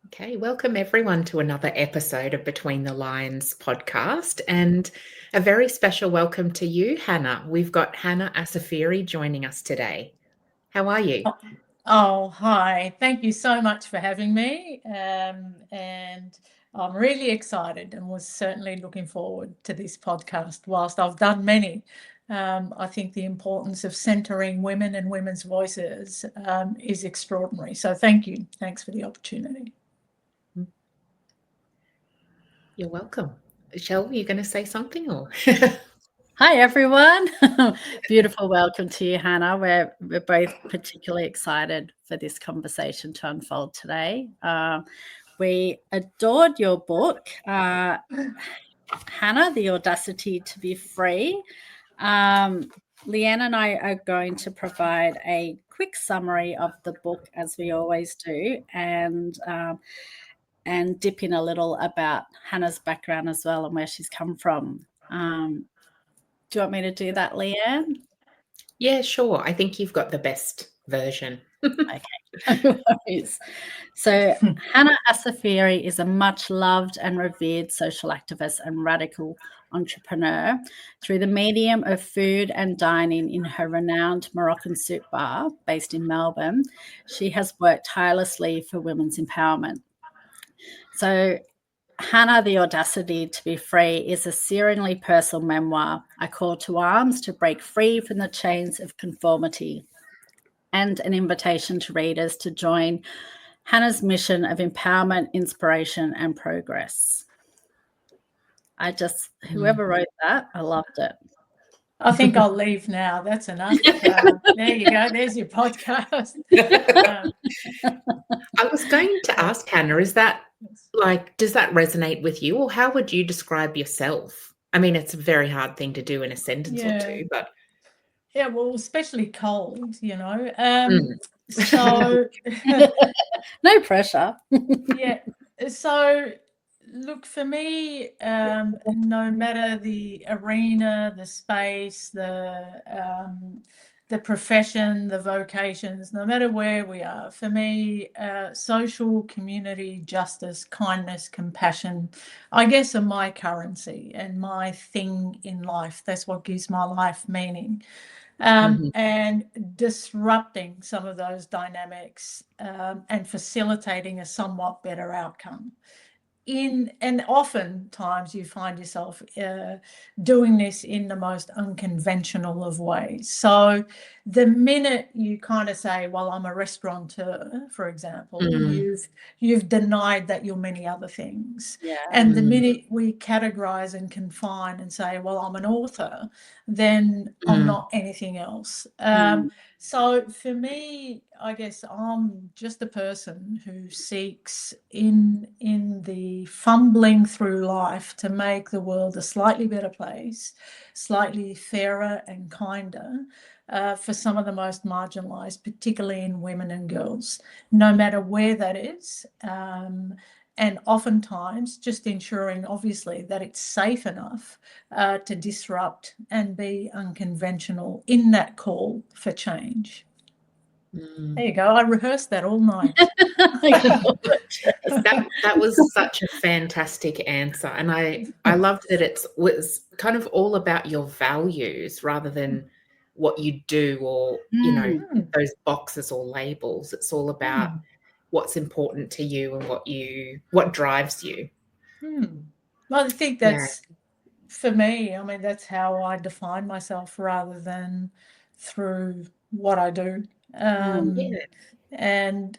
Okay, welcome everyone to another episode of Between the Lines podcast, and a very special welcome to you, Hana. We've got Hana Assafiri joining us today. How are you? Oh, hi. Thank you so much for having me. And I'm really excited and was certainly looking forward to this podcast. Whilst I've done many, I think the importance of centering women and women's voices is extraordinary. So thank you. Thanks for the opportunity. You're welcome. Chelle, you going to say something or? Hi, everyone. Beautiful welcome to you, Hannah. We're both particularly excited for this conversation to unfold today. We adored your book, Hannah, The Audacity to be Free. Leanne and I are going to provide a quick summary of the book, as we always do, and dip in a little about Hannah's background as well and where she's come from. Do you want me to do that, Leanne? Yeah, sure. I think you've got the best version. Okay, no worries. So Hana Assafiri is a much loved and revered social activist and radical entrepreneur. Through the medium of food and dining in her renowned Moroccan Soup Bar based in Melbourne, she has worked tirelessly for women's empowerment. So Hana, The Audacity to be Free is a searingly personal memoir, a call to arms to break free from the chains of conformity, and an invitation to readers to join Hannah's mission of empowerment, inspiration, and progress. Whoever wrote that, I loved it. I think I'll leave now. That's enough. There you go. There's your podcast. I was going to ask Hannah, does that resonate with you, or how would you describe yourself? I mean, it's a very hard thing to do in a sentence or two, but yeah, well, especially cold, So no pressure. Yeah. So look, for me, no matter the arena, the space, the profession, the vocations, no matter where we are, for me, social, community, justice, kindness, compassion, I guess, are my currency and my thing in life. That's what gives my life meaning. And disrupting some of those dynamics and facilitating a somewhat better outcome. And oftentimes you find yourself doing this in the most unconventional of ways. So the minute you kind of say, well, I'm a restaurateur, for example, you've denied that you're many other things. Yeah. And the minute we categorize and confine and say, well, I'm an author, then I'm not anything else. So for me, I guess I'm just a person who seeks in the fumbling through life to make the world a slightly better place, slightly fairer and kinder for some of the most marginalised, particularly in women and girls, no matter where that is. And oftentimes just ensuring, obviously, that it's safe enough to disrupt and be unconventional in that call for change. There you go. I rehearsed that all night. that was such a fantastic answer, and I loved that it was kind of all about your values rather than what you do or those boxes or labels. It's all about what's important to you and what drives you. Well, I think that's for me. I mean, that's how I define myself rather than through what I do. And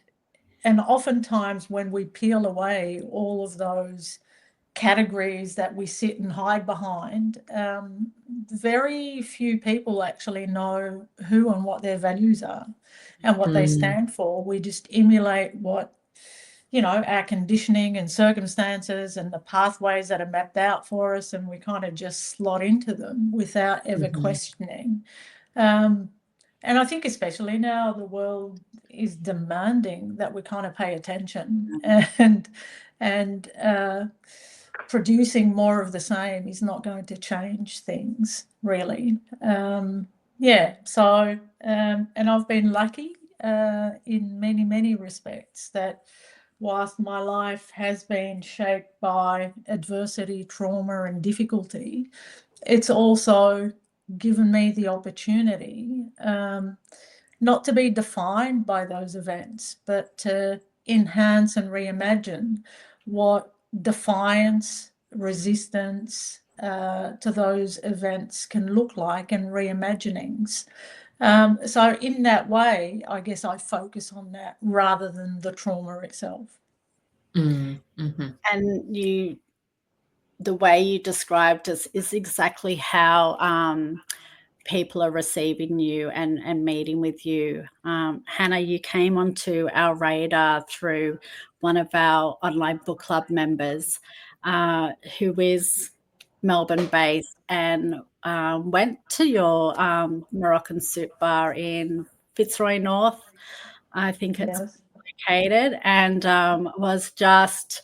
oftentimes when we peel away all of those categories that we sit and hide behind, very few people actually know who and what their values are and what they stand for. We just emulate what, our conditioning and circumstances and the pathways that are mapped out for us, and we kind of just slot into them without ever questioning. And I think especially now the world is demanding that we kind of pay attention, and producing more of the same is not going to change things really. So and I've been lucky in many respects that whilst my life has been shaped by adversity, trauma, and difficulty, it's also given me the opportunity not to be defined by those events, but to enhance and reimagine what defiance, resistance to those events can look like, and reimaginings. So in that way, I guess I focus on that rather than the trauma itself. And the way you described it is exactly how people are receiving you and meeting with you. Hannah, you came onto our radar through one of our online book club members who is Melbourne-based and went to your Moroccan Soup Bar in Fitzroy North, I think it's located, and was just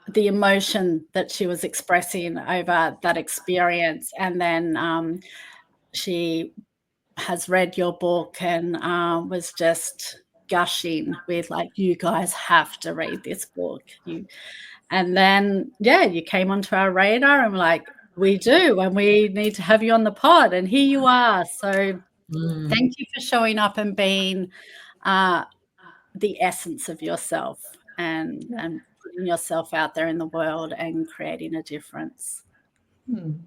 the emotion that she was expressing over that experience. And then she has read your book and was just gushing with like, you guys have to read this book. And then, you came onto our radar and we're like, we do, and we need to have you on the pod, and here you are. So thank you for showing up and being the essence of yourself and putting yourself out there in the world and creating a difference.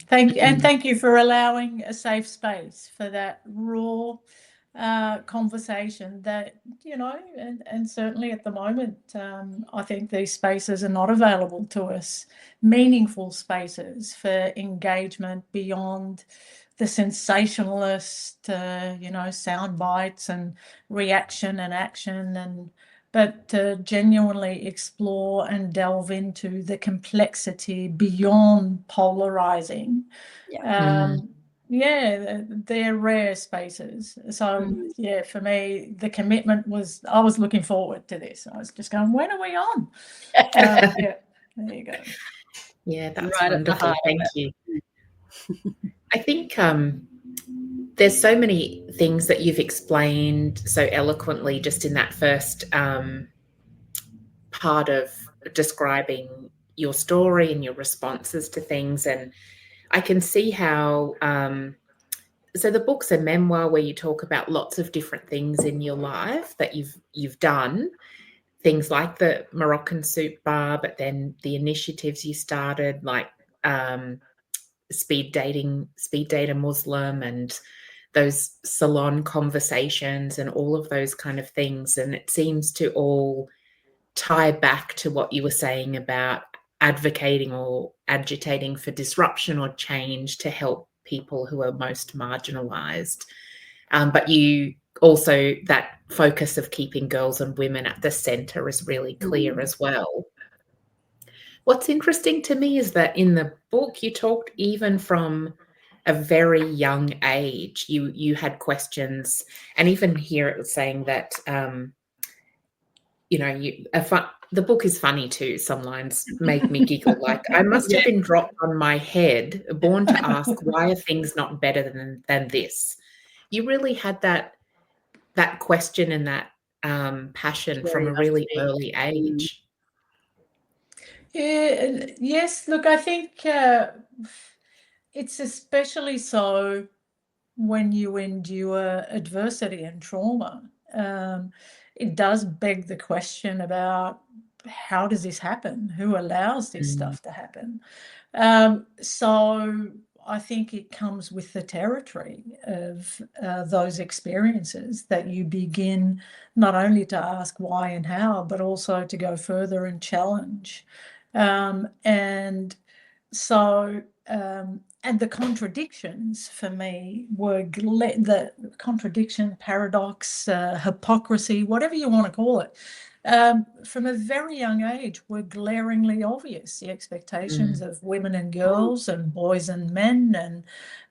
Thank you for allowing a safe space for that raw conversation that, and certainly at the moment, I think these spaces are not available to us, meaningful spaces for engagement beyond the sensationalist, sound bites and reaction and action, but to genuinely explore and delve into the complexity beyond polarizing. They're rare spaces. So for me, the commitment was, I was looking forward to this. I was just going, when are we on? There you go. Yeah, that's right, wonderful. Thank you. I think there's so many things that you've explained so eloquently just in that first part of describing your story and your responses to things. And I can see how, so the book's a memoir where you talk about lots of different things in your life that you've done, things like the Moroccan Soup Bar, but then the initiatives you started, like speed date a Muslim, and those salon conversations and all of those kind of things. And it seems to all tie back to what you were saying about advocating or agitating for disruption or change to help people who are most marginalized. But you also, that focus of keeping girls and women at the center is really clear as well. What's interesting to me is that in the book, you talked even from a very young age, you had questions, and even here it was saying that, the book is funny too. Some lines make me giggle. Like, I must have been dropped on my head, born to ask, why are things not better than this? You really had that question and that passion from a really early age. Yes, look, I think it's especially so when you endure adversity and trauma. It does beg the question about, how does this happen? Who allows this stuff to happen? So I think it comes with the territory of those experiences that you begin not only to ask why and how, but also to go further and challenge. And so, and the contradictions for me were the contradiction, paradox, hypocrisy, whatever you want to call it, from a very young age were glaringly obvious. The expectations of women and girls and boys and men,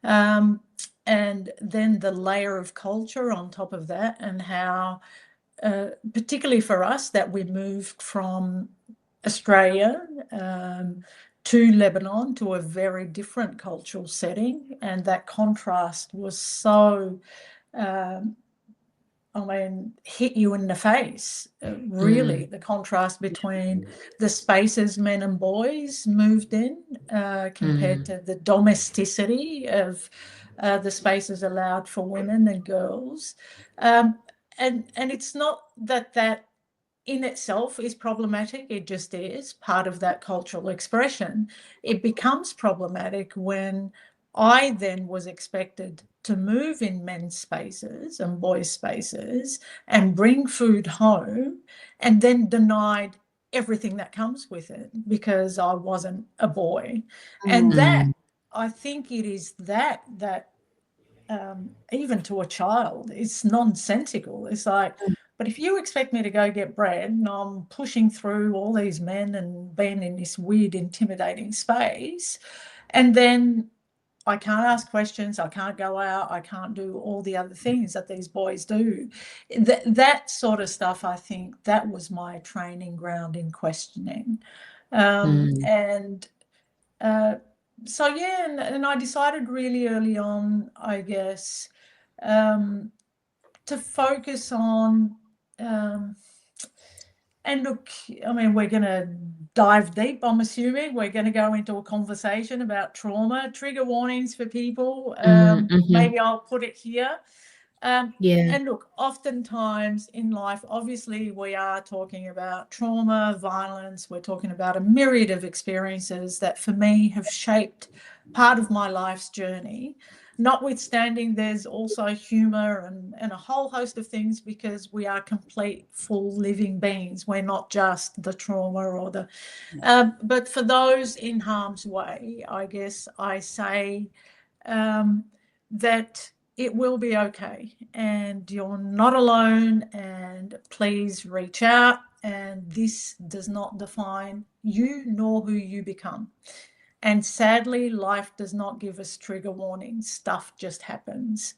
and then the layer of culture on top of that, and how, particularly for us, that we moved from Australia to Lebanon, to a very different cultural setting, and that contrast was so hit you in the face, really, the contrast between the spaces men and boys moved in compared to the domesticity of the spaces allowed for women and girls. And it's not that in itself is problematic. It just is part of that cultural expression. It becomes problematic when I then was expected to move in men's spaces and boys' spaces and bring food home, and then denied everything that comes with it because I wasn't a boy. And that, I think it is that even to a child, it's nonsensical. It's like, but if you expect me to go get bread and I'm pushing through all these men and being in this weird, intimidating space, and then I can't ask questions, I can't go out, I can't do all the other things that these boys do. That sort of stuff, I think that was my training ground in questioning. So, yeah, and I decided really early on, I guess, to focus on, and look, I mean, we're going to dive deep, I'm assuming. We're going to go into a conversation about trauma, trigger warnings for people. Maybe I'll put it here. And look, oftentimes in life, obviously, we are talking about trauma, violence. We're talking about a myriad of experiences that for me have shaped part of my life's journey. Notwithstanding, there's also humor and a whole host of things, because we are complete, full living beings. We're not just the trauma or the... but for those in harm's way, I guess I say that it will be okay, and you're not alone, and please reach out, and this does not define you nor who you become. And sadly, life does not give us trigger warnings. Stuff just happens.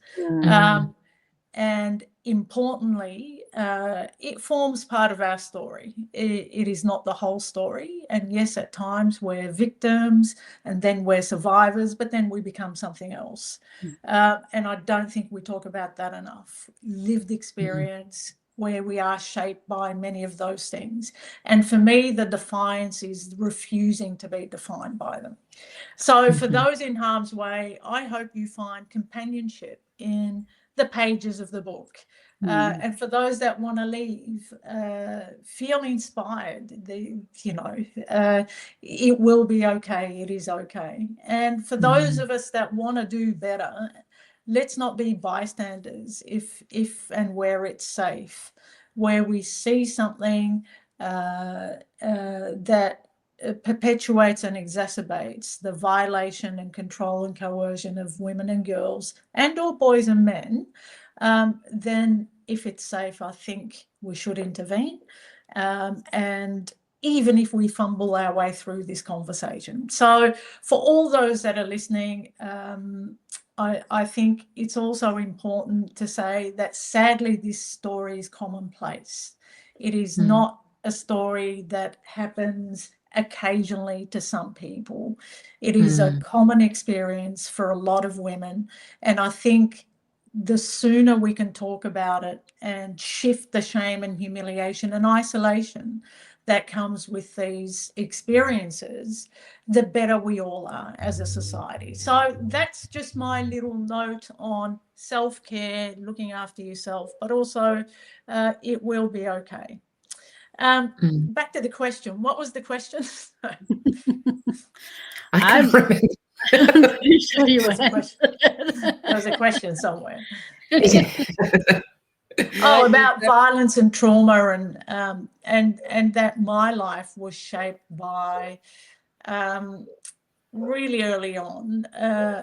And importantly, it forms part of our story. It is not the whole story. And yes, at times we're victims, and then we're survivors, but then we become something else. And I don't think we talk about that enough. Lived experience, where we are shaped by many of those things. And for me, the defiance is refusing to be defined by them. So for those in harm's way, I hope you find companionship in the pages of the book. And for those that want to leave, feel inspired. It will be okay. It is okay. And for those of us that want to do better, let's not be bystanders if and where it's safe, where we see something that perpetuates and exacerbates the violation and control and coercion of women and girls and or boys and men, then if it's safe, I think we should intervene. And even if we fumble our way through this conversation. So for all those that are listening, I think it's also important to say that sadly this story is commonplace. It is not a story that happens occasionally to some people. It is a common experience for a lot of women. And I think the sooner we can talk about it and shift the shame and humiliation and isolation that comes with these experiences, the better we all are as a society. So that's just my little note on self-care, looking after yourself, but also it will be okay. Back to the question. What was the question? I can't remember. I'm pretty sure you were. There was a question somewhere. About violence and trauma, and that my life was shaped by really early on.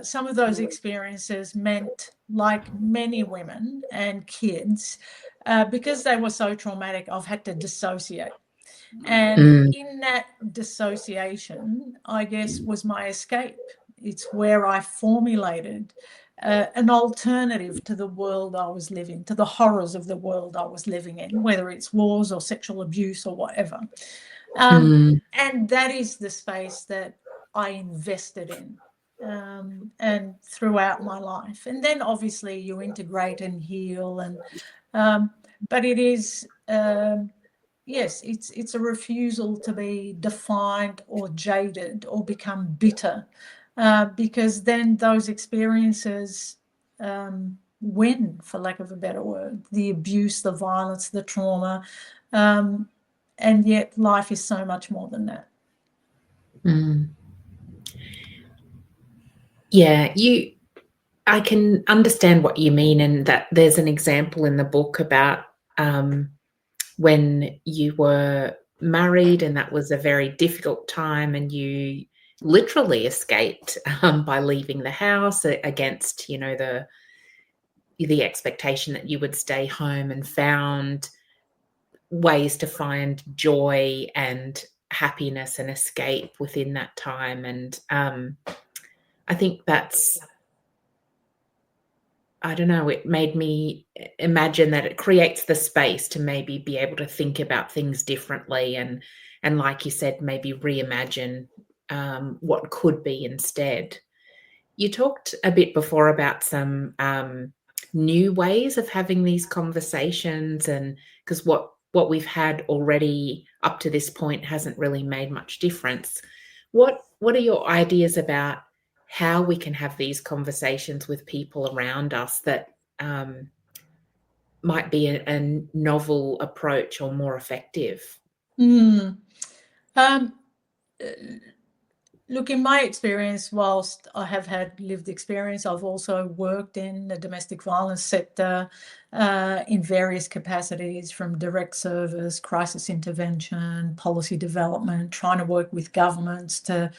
Some of those experiences meant, like many women and kids, because they were so traumatic, I've had to dissociate. And in that dissociation, I guess, was my escape. It's where I formulated an alternative to the world I was living, to the horrors of the world I was living in, whether it's wars or sexual abuse or whatever. And that is the space that I invested in and throughout my life. And then obviously you integrate and heal, and But it is, yes, it's a refusal to be defined or jaded or become bitter, because then those experiences win, for lack of a better word, the abuse, the violence, the trauma, and yet life is so much more than that. Yeah, I can understand what you mean, and that there's an example in the book about when you were married and that was a very difficult time and you literally escaped by leaving the house against, the expectation that you would stay home, and found ways to find joy and happiness and escape within that time. And I think that's, I don't know, it made me imagine that it creates the space to maybe be able to think about things differently, and like you said, maybe reimagine what could be instead. You talked a bit before about some new ways of having these conversations, and because what we've had already up to this point hasn't really made much difference. What are your ideas about how we can have these conversations with people around us that might be a novel approach or more effective? Look, in my experience, whilst I have had lived experience, I've also worked in the domestic violence sector in various capacities, from direct service, crisis intervention, policy development, trying to work with governments to,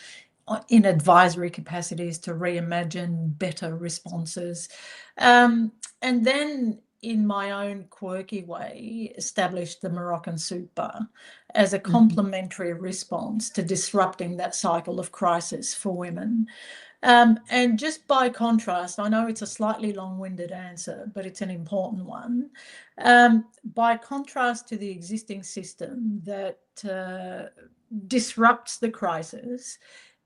in advisory capacities, to reimagine better responses. And then, in my own quirky way, established the Moroccan Soup Bar as a complementary response to disrupting that cycle of crisis for women. And just by contrast, I know it's a slightly long-winded answer, but it's an important one. By contrast to the existing system that disrupts the crisis,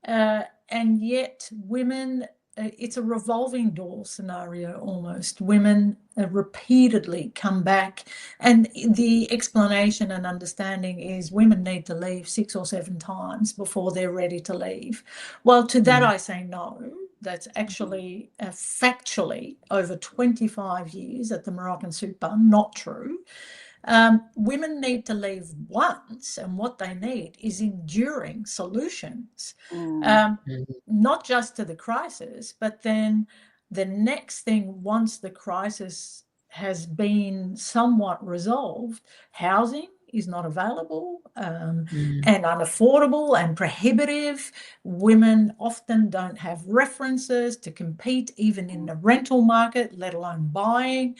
and yet women, it's a revolving door scenario almost. Women repeatedly come back, and the explanation and understanding is women need to leave 6 or 7 times before they're ready to leave. Well, to that I say no. That's actually factually, over 25 years at the Moroccan Soup Bar, not true. Women need to leave once, and what they need is enduring solutions, not just to the crisis, but then the next thing, once the crisis has been somewhat resolved, housing is not available and unaffordable and prohibitive. Women often don't have references to compete even in the rental market, let alone buying.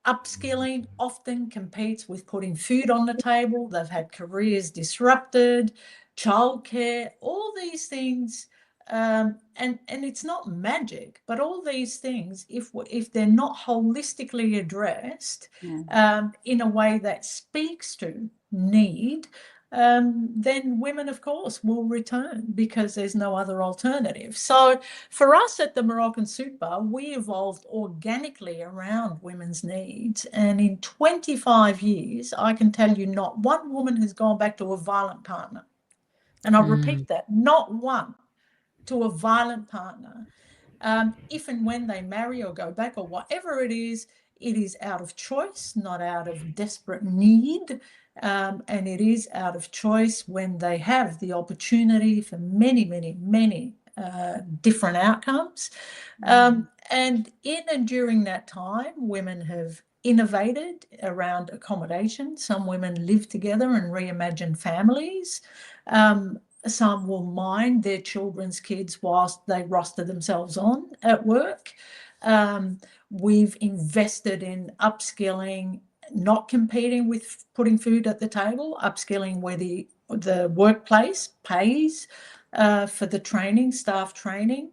Upskilling often competes with putting food on the table. They've had careers disrupted, childcare, all these things. And it's not magic, but all these things, if they're not holistically addressed in a way that speaks to need, then women, of course, will return because there's no other alternative. So for us at the Moroccan Soup Bar, we evolved organically around women's needs. And in 25 years, I can tell you not one woman has gone back to a violent partner. And I'll repeat that, not one, to a violent partner. If and when they marry or go back or whatever it is out of choice, not out of desperate need. And it is out of choice when they have the opportunity for many, many, many different outcomes. And in and during that time, women have innovated around accommodation. Some women live together and reimagine families. Some will mind their children's kids whilst they roster themselves on at work. We've invested in upskilling, not competing with putting food at the table, upskilling where the workplace pays for the training, staff training,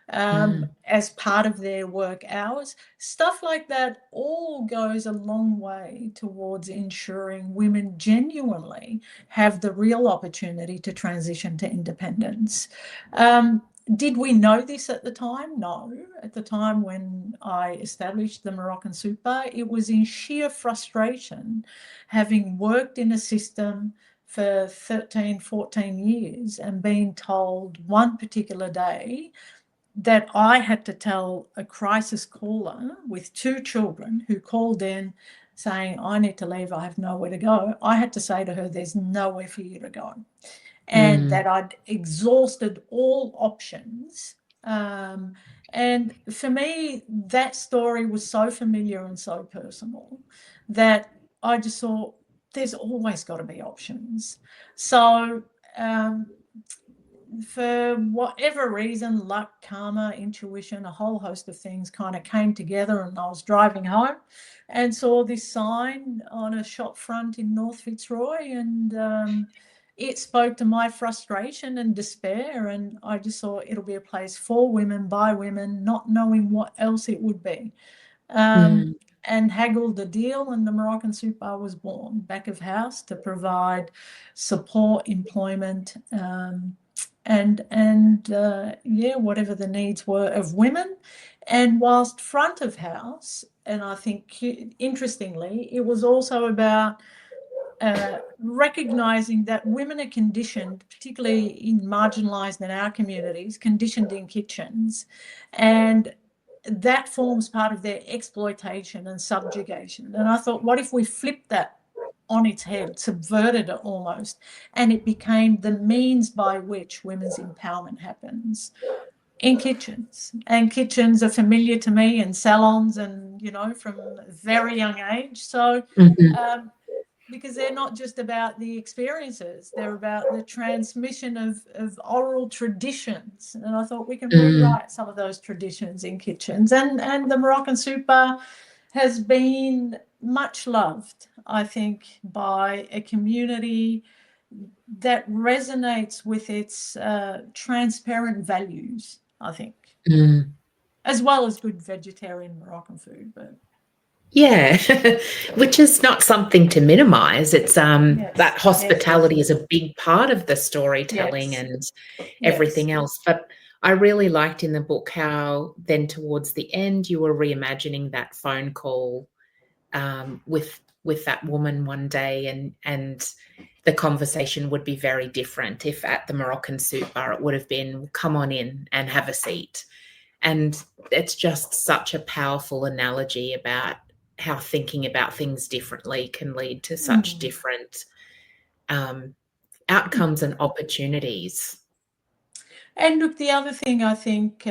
as part of their work hours. Stuff like that all goes a long way towards ensuring women genuinely have the real opportunity to transition to independence. Did we know this at the time? No. At the time when I established the Moroccan Soup Bar, it was in sheer frustration, having worked in a system for 13, 14 years and being told one particular day that I had to tell a crisis caller with 2 children who called in saying, I need to leave, I have nowhere to go. I had to say to her, there's nowhere for you to go. And that I'd exhausted all options. And for me, that story was so familiar and so personal that I just thought, there's always got to be options. So for whatever reason, luck, karma, intuition, a whole host of things kind of came together, and I was driving home and saw this sign on a shop front in North Fitzroy, and it spoke to my frustration and despair, and I just thought it'll be a place for women, by women, not knowing what else it would be. And haggled the deal, and the Moroccan Soup Bar was born, back of house, to provide support, employment, whatever the needs were of women. And whilst front of house, and I think interestingly, it was also about recognizing that women are conditioned, particularly in marginalized in our communities, conditioned in kitchens, and that forms part of their exploitation and subjugation. And I thought, what if we flipped that on its head, subverted it almost, and it became the means by which women's empowerment happens in kitchens? And kitchens are familiar to me, and salons, and, you know, from a very young age. So because they're not just about the experiences, they're about the transmission of oral traditions. And I thought we can rewrite some of those traditions in kitchens. And the Moroccan Soup Bar has been much loved, I think, by a community that resonates with its transparent values, I think, as well as good vegetarian Moroccan food. But yeah, which is not something to minimize. It's that hospitality is a big part of the storytelling and everything else. But I really liked in the book how then towards the end you were reimagining that phone call with that woman one day, and the conversation would be very different if at the Moroccan Soup Bar it would have been, come on in and have a seat. And it's just such a powerful analogy about how thinking about things differently can lead to such different outcomes and opportunities. And look, the other thing I think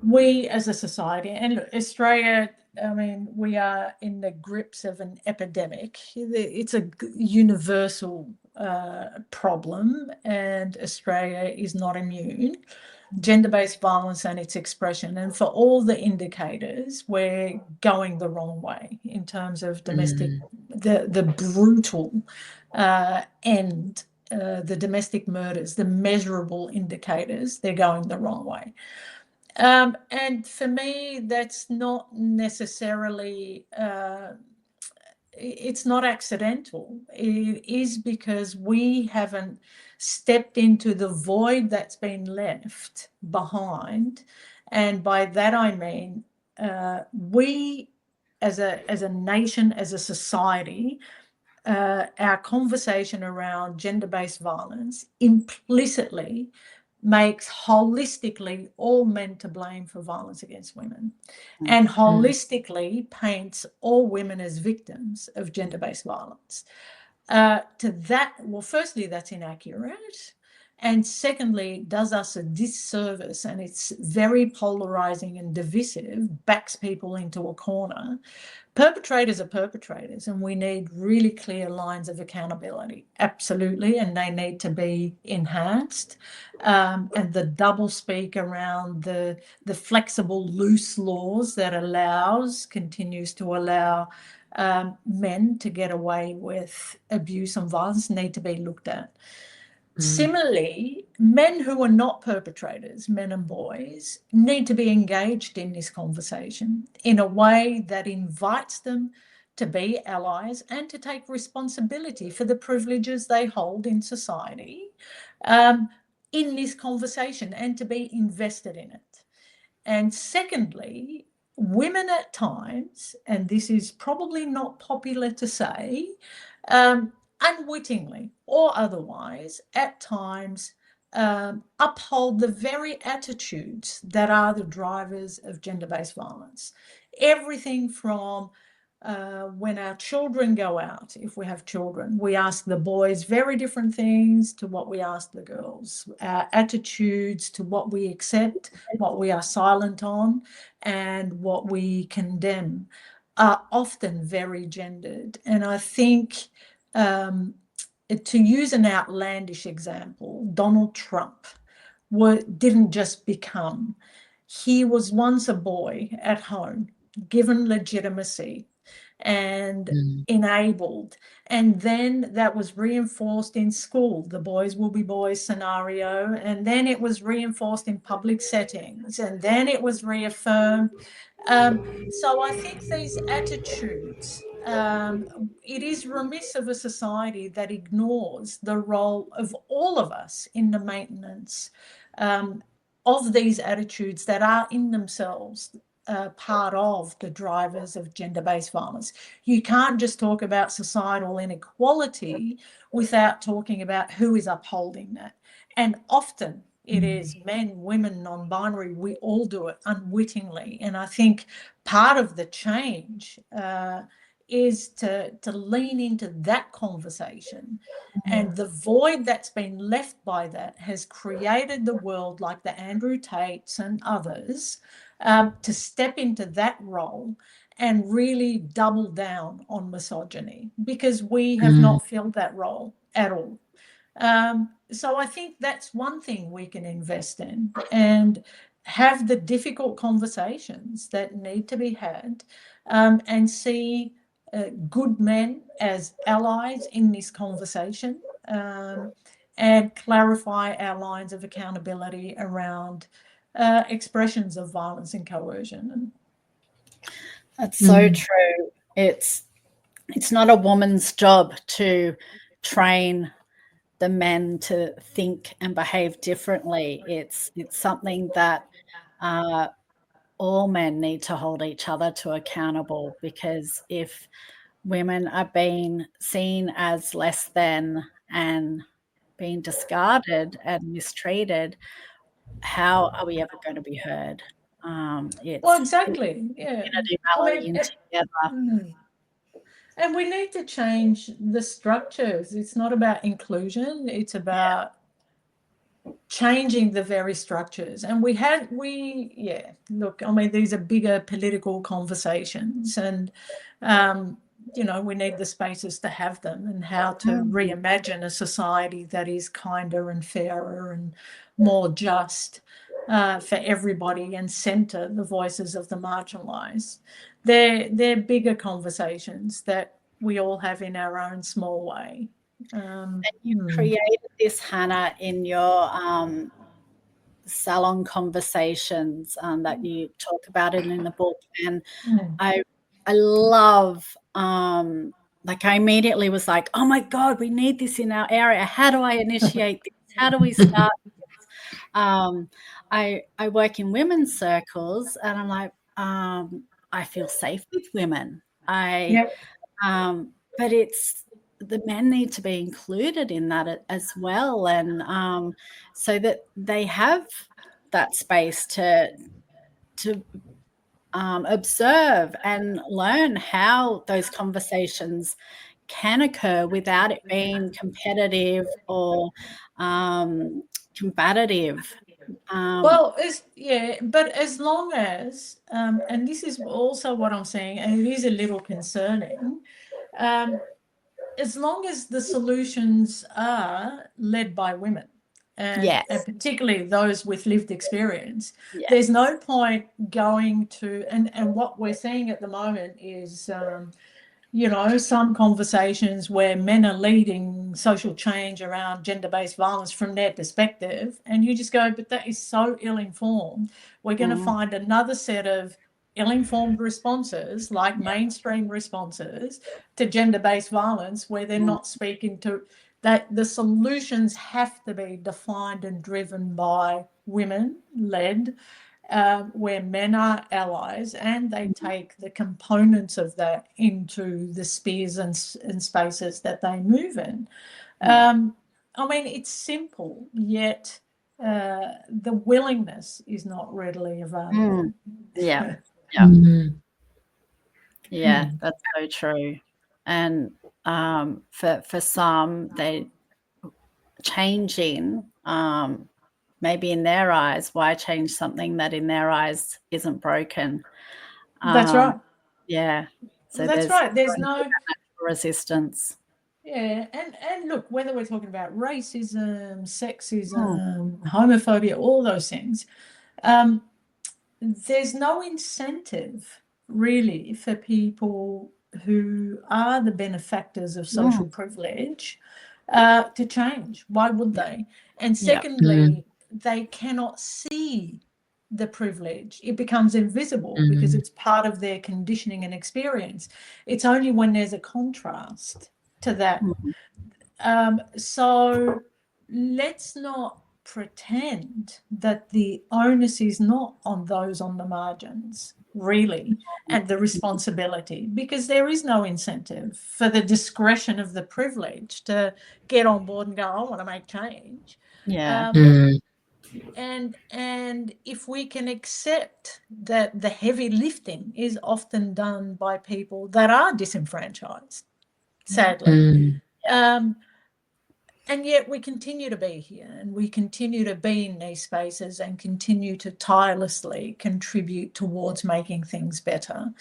we as a society, and look, Australia, I mean, we are in the grips of an epidemic. It's a universal problem, and Australia is not immune. Gender-based violence and its expression, and for all the indicators, we're going the wrong way in terms of domestic, the brutal end, the domestic murders, the measurable indicators, they're going the wrong way. And for me, that's not necessarily, it's not accidental. It is because we haven't stepped into the void that's been left behind. And by that I mean we as a nation, as a society, our conversation around gender-based violence implicitly makes holistically all men to blame for violence against women, and holistically paints all women as victims of gender-based violence. To that, well, firstly, that's inaccurate. And secondly, does us a disservice, and it's very polarizing and divisive, backs people into a corner. Perpetrators are perpetrators, and we need really clear lines of accountability, absolutely, and they need to be enhanced. And the doublespeak around the flexible, loose laws that continues to allow men to get away with abuse and violence need to be looked at. Similarly, men who are not perpetrators, men and boys, need to be engaged in this conversation in a way that invites them to be allies and to take responsibility for the privileges they hold in society. in this conversation and to be invested in it. And secondly, women at times, and this is probably not popular to say, unwittingly or otherwise, at times uphold the very attitudes that are the drivers of gender-based violence. Everything from when our children go out, if we have children, we ask the boys very different things to what we ask the girls. Our attitudes to what we accept, what we are silent on, and what we condemn are often very gendered. And I think, to use an outlandish example, Donald Trump didn't just become. He was once a boy at home, given legitimacy and enabled. And then that was reinforced in school, the boys will be boys scenario. And then it was reinforced in public settings. And then it was reaffirmed. So I think these attitudes, it is remiss of a society that ignores the role of all of us in the maintenance of these attitudes that are in themselves part of the drivers of gender-based violence. You can't just talk about societal inequality without talking about who is upholding that. And often it is men, women, non-binary. We all do it unwittingly. And I think part of the change is to lean into that conversation. And the void that's been left by that has created the world, like the Andrew Tates and others, to step into that role and really double down on misogyny, because we have not filled that role at all. So I think that's one thing we can invest in and have the difficult conversations that need to be had, and see good men as allies in this conversation, and clarify our lines of accountability around expressions of violence and coercion. That's so true. It's not a woman's job to train the men to think and behave differently. It's something that all men need to hold each other to accountable, because if women are being seen as less than and being discarded and mistreated, how are we ever going to be heard? Well, exactly. Yeah. Together. And we need to change the structures. It's not about inclusion. It's about changing the very structures. And look, I mean, these are bigger political conversations, and, we need the spaces to have them, and how to reimagine a society that is kinder and fairer and more just for everybody, and centre the voices of the marginalised. They're bigger conversations that we all have in our own small way. And you created this, Hannah, in your salon conversations that you talk about it in the book. And I love, like, I immediately was like, oh my God, we need this in our area. How do I initiate this? How do we start this? I work in women's circles, and I'm like, I feel safe with women. But the men need to be included in that as well, and so that they have that space to observe and learn how those conversations can occur without it being competitive or combative. But as long as, and this is also what I'm saying, and it is a little concerning, as long as the solutions are led by women, and particularly those with lived experience, there's no point going to, and what we're seeing at the moment is, some conversations where men are leading social change around gender-based violence from their perspective, and you just go, but that is so ill-informed. We're going to find another set of ill-informed responses, like mainstream responses to gender-based violence, where they're not speaking to that the solutions have to be defined and driven by women led, where men are allies, and they take the components of that into the spheres and spaces that they move in. I mean, it's simple, yet the willingness is not readily available. Yeah. Yeah, that's so true. And for some, they changing, maybe in their eyes, why change something that in their eyes isn't broken? That's right. Yeah. So that's right. There's no resistance. Yeah, and look, whether we're talking about racism, sexism, homophobia, all those things, there's no incentive really for people who are the benefactors of social privilege to change. Why would they? And secondly, they cannot see the privilege. It becomes invisible because it's part of their conditioning and experience. It's only when there's a contrast to that. So let's not pretend that the onus is not on those on the margins, really, and the responsibility, because there is no incentive for the discretion of the privilege to get on board and go, I want to make change. And if we can accept that the heavy lifting is often done by people that are disenfranchised, sadly, and yet we continue to be here, and we continue to be in these spaces and continue to tirelessly contribute towards making things better.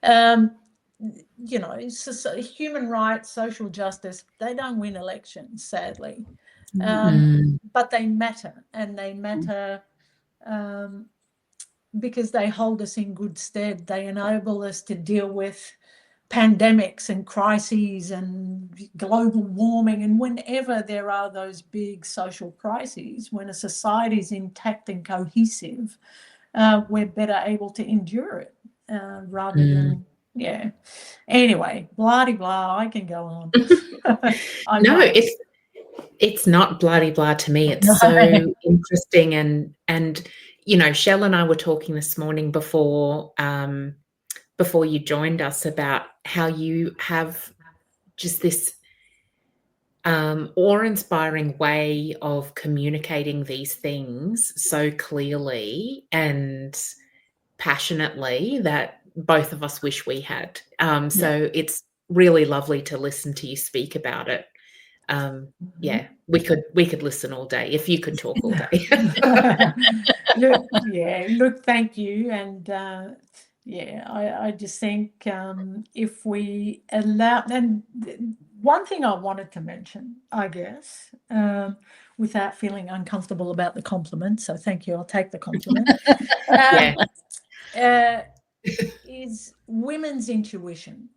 You know, human rights, social justice, they don't win elections, sadly. But they matter, and they matter because they hold us in good stead. They enable us to deal with pandemics and crises and global warming, and whenever there are those big social crises, when a society is intact and cohesive, we're better able to endure it rather than anyway, blah blah. I can go on. No, it's not bloody blah to me. It's so interesting, and you know, Chelle and I were talking this morning before you joined us about how you have just this awe-inspiring way of communicating these things so clearly and passionately that both of us wish we had. So it's really lovely to listen to you speak about it. We could listen all day if you could talk all day. Look, thank you. And I just think if we allow, and one thing I wanted to mention, I guess, without feeling uncomfortable about the compliment, so thank you, I'll take the compliment, is women's intuition.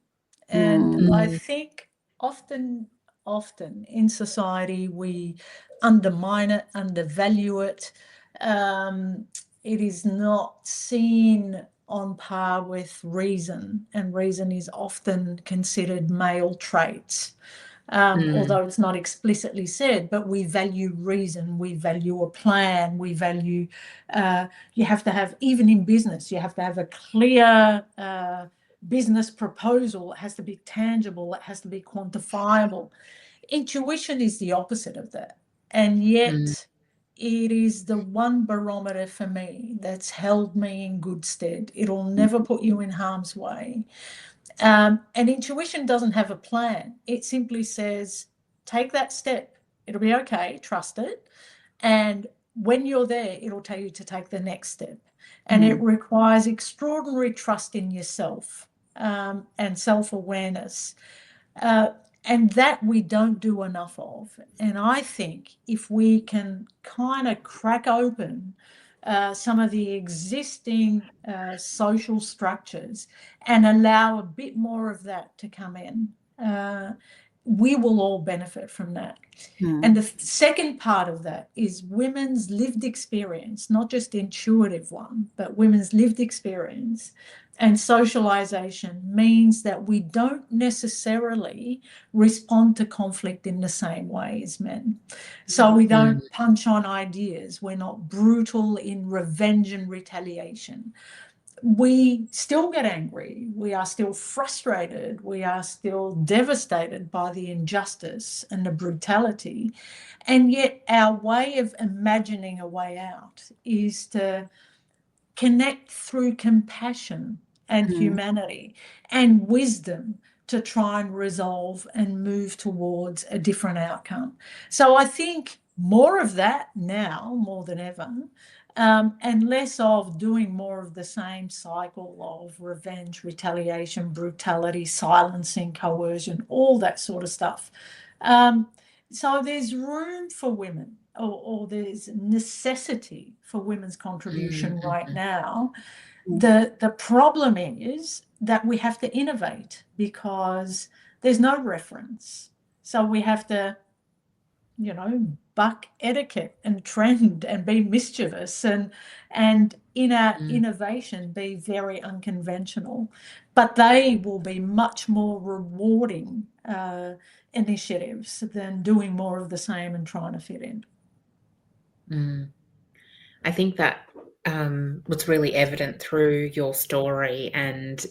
And I think often in society we undermine it, undervalue it. It is not seen on par with reason, and reason is often considered male traits, although it's not explicitly said. But we value reason, we value a plan, we value you have to have, even in business, you have to have a clear business proposal. It has to be tangible, it has to be quantifiable. Intuition is the opposite of that, and yet it is the one barometer for me that's held me in good stead. It'll never put you in harm's way. And intuition doesn't have a plan. It simply says, take that step. It'll be okay. Trust it. And when you're there, it'll tell you to take the next step. And it requires extraordinary trust in yourself and self-awareness. And that we don't do enough of. And I think if we can kind of crack open some of the existing social structures and allow a bit more of that to come in, we will all benefit from that. And the second part of that is women's lived experience, not just intuitive one, but women's lived experience And socialization means that we don't necessarily respond to conflict in the same way as men. So we don't punch on ideas. We're not brutal in revenge and retaliation. We still get angry. We are still frustrated. We are still devastated by the injustice and the brutality. And yet our way of imagining a way out is to connect through compassion and humanity and wisdom to try and resolve and move towards a different outcome. So I think more of that now, more than ever, and less of doing more of the same cycle of revenge, retaliation, brutality, silencing, coercion, all that sort of stuff. So there's room for women, or there's necessity for women's contribution right now. The problem is that we have to innovate because there's no reference. So we have to, buck etiquette and trend and be mischievous and in our innovation be very unconventional. But they will be much more rewarding initiatives than doing more of the same and trying to fit in. I think that was really evident through your story and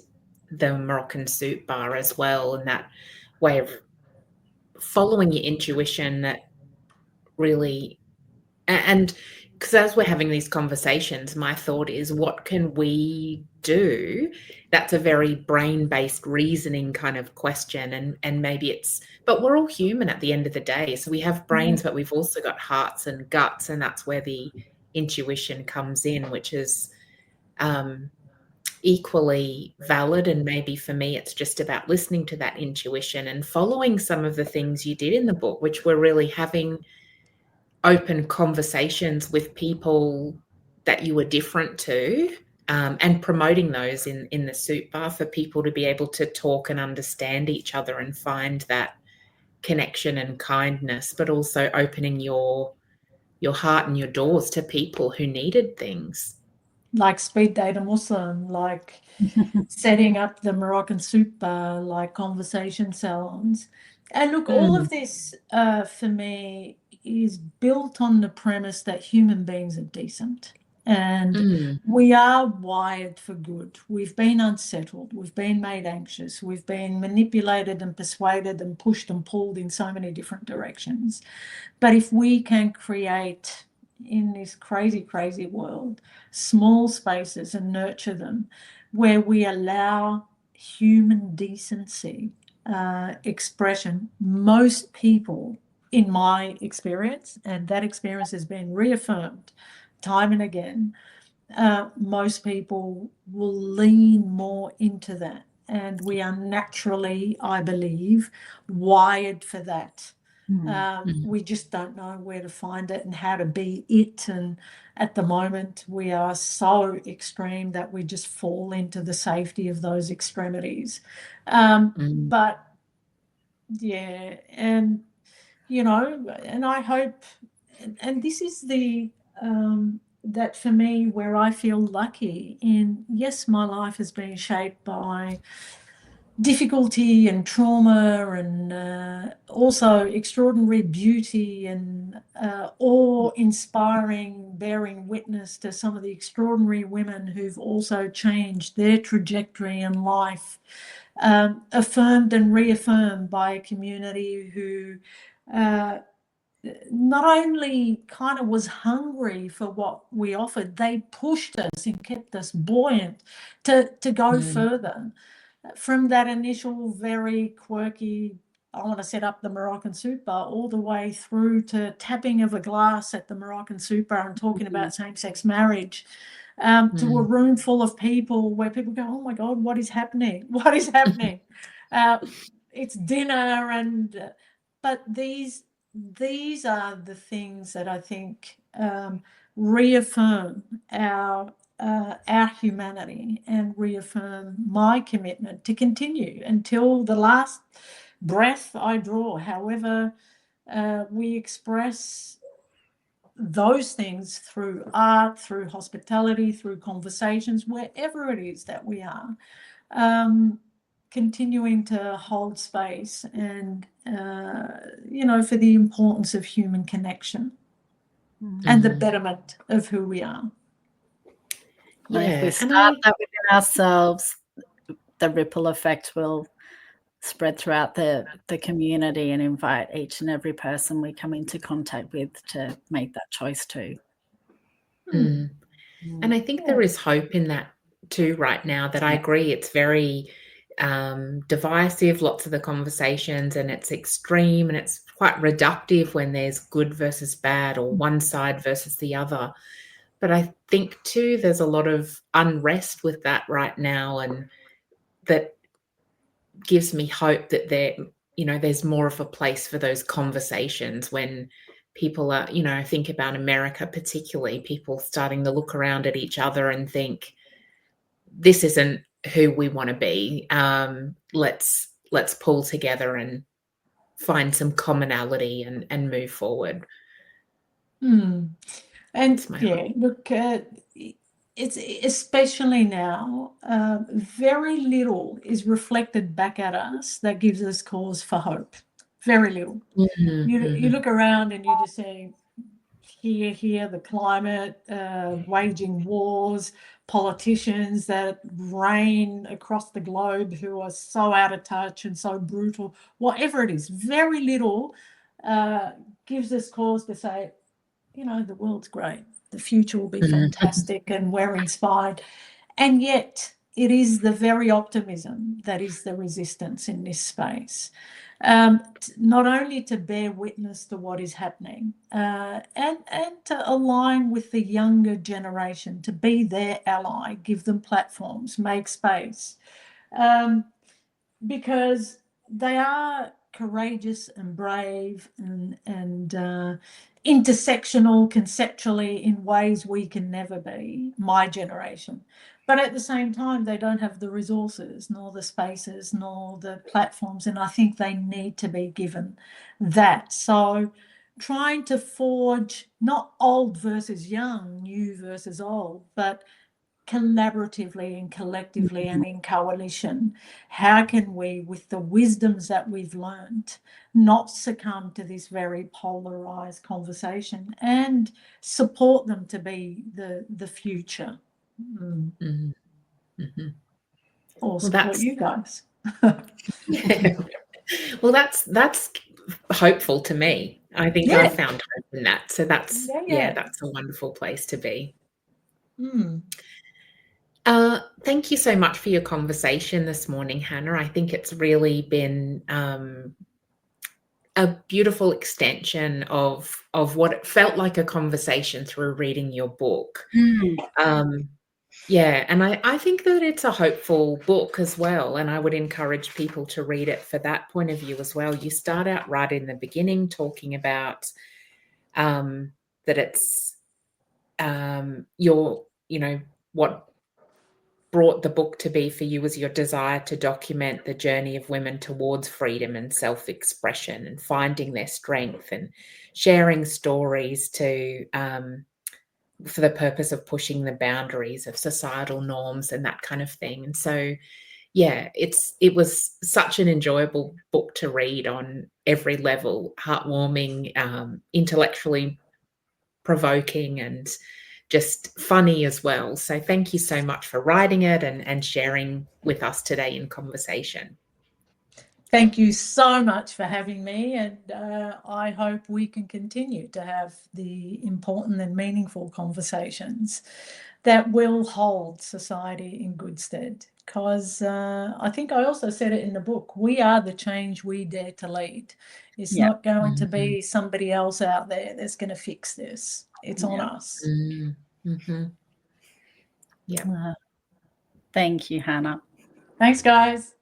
the Moroccan Soup Bar as well, and that way of following your intuition that really, and because as we're having these conversations, my thought is, what can we do? That's a very brain-based reasoning kind of question, and maybe it's, but we're all human at the end of the day. So we have brains, but we've also got hearts and guts, and that's where the intuition comes in, which is equally valid. And maybe for me, it's just about listening to that intuition and following some of the things you did in the book, which were really having open conversations with people that you were different to, and promoting those in the soup bar for people to be able to talk and understand each other and find that connection and kindness, but also opening your heart and your doors to people who needed things. Like Speed Date a Muslim, like setting up the Moroccan Soup Bar, like conversation salons. And look, all of this for me is built on the premise that human beings are decent. And we are wired for good. We've been unsettled. We've been made anxious. We've been manipulated and persuaded and pushed and pulled in so many different directions. But if we can create in this crazy, crazy world, small spaces and nurture them where we allow human decency expression, most people, in my experience, and that experience has been reaffirmed time and again, most people will lean more into that. And we are naturally, I believe, wired for that. We just don't know where to find it and how to be it. And at the moment, we are so extreme that we just fall into the safety of those extremities. But yeah, and and I hope, and this is the that for me where I feel lucky in. Yes, my life has been shaped by difficulty and trauma and also extraordinary beauty and awe-inspiring, bearing witness to some of the extraordinary women who've also changed their trajectory in life, affirmed and reaffirmed by a community who not only kind of was hungry for what we offered, they pushed us and kept us buoyant to go further. From that initial very quirky, I want to set up the Moroccan Soup Bar, all the way through to tapping of a glass at the Moroccan Soup Bar and talking about same-sex marriage, to a room full of people where people go, oh my God, what is happening? What is happening? It's dinner, and but these are the things that I think reaffirm our humanity and reaffirm my commitment to continue until the last breath I draw. However we express those things through art, through hospitality, through conversations, wherever it is that we are, continuing to hold space and, for the importance of human connection and the betterment of who we are. And if we start that within ourselves, the ripple effect will spread throughout the community and invite each and every person we come into contact with to make that choice too. And I think there is hope in that too right now, that I agree it's very divisive, lots of the conversations, and it's extreme and it's quite reductive when there's good versus bad or one side versus the other. But I think too there's a lot of unrest with that right now, and that gives me hope that there's more of a place for those conversations when people are, think about America particularly, people starting to look around at each other and think, this isn't who we want to be. Let's pull together and find some commonality and move forward. And look, it's especially now, very little is reflected back at us that gives us cause for hope. Very little. You look around and you just say, here, the climate, waging wars, politicians that reign across the globe who are so out of touch and so brutal, whatever it is, very little gives us cause to say, the world's great. The future will be fantastic and we're inspired. And yet it is the very optimism that is the resistance in this space. Not only to bear witness to what is happening and to align with the younger generation, to be their ally, give them platforms, make space, because they are courageous and brave and intersectional conceptually in ways we can never be, my generation. But at the same time, they don't have the resources, nor the spaces, nor the platforms, and I think they need to be given that. So trying to forge not old versus young, new versus old, but collaboratively and collectively and in coalition, how can we, with the wisdoms that we've learned, not succumb to this very polarized conversation and support them to be the future? Or support you guys. Well, that's hopeful to me. I think I found hope in that. So that's that's a wonderful place to be. Thank you so much for your conversation this morning, Hannah. I think it's really been a beautiful extension of what it felt like a conversation through reading your book. And I think that it's a hopeful book as well, and I would encourage people to read it for that point of view as well. You start out right in the beginning talking about that it's what brought the book to be for you was your desire to document the journey of women towards freedom and self-expression and finding their strength and sharing stories to for the purpose of pushing the boundaries of societal norms and that kind of thing. And so, it was such an enjoyable book to read on every level, heartwarming, intellectually provoking, and just funny as well. So thank you so much for writing it and sharing with us today in conversation. Thank you so much for having me, and I hope we can continue to have the important and meaningful conversations that will hold society in good stead. Because I think I also said it in the book, we are the change we dare to lead. It's not going to be somebody else out there that's going to fix this. It's on us. Thank you, Hannah. Thanks, guys.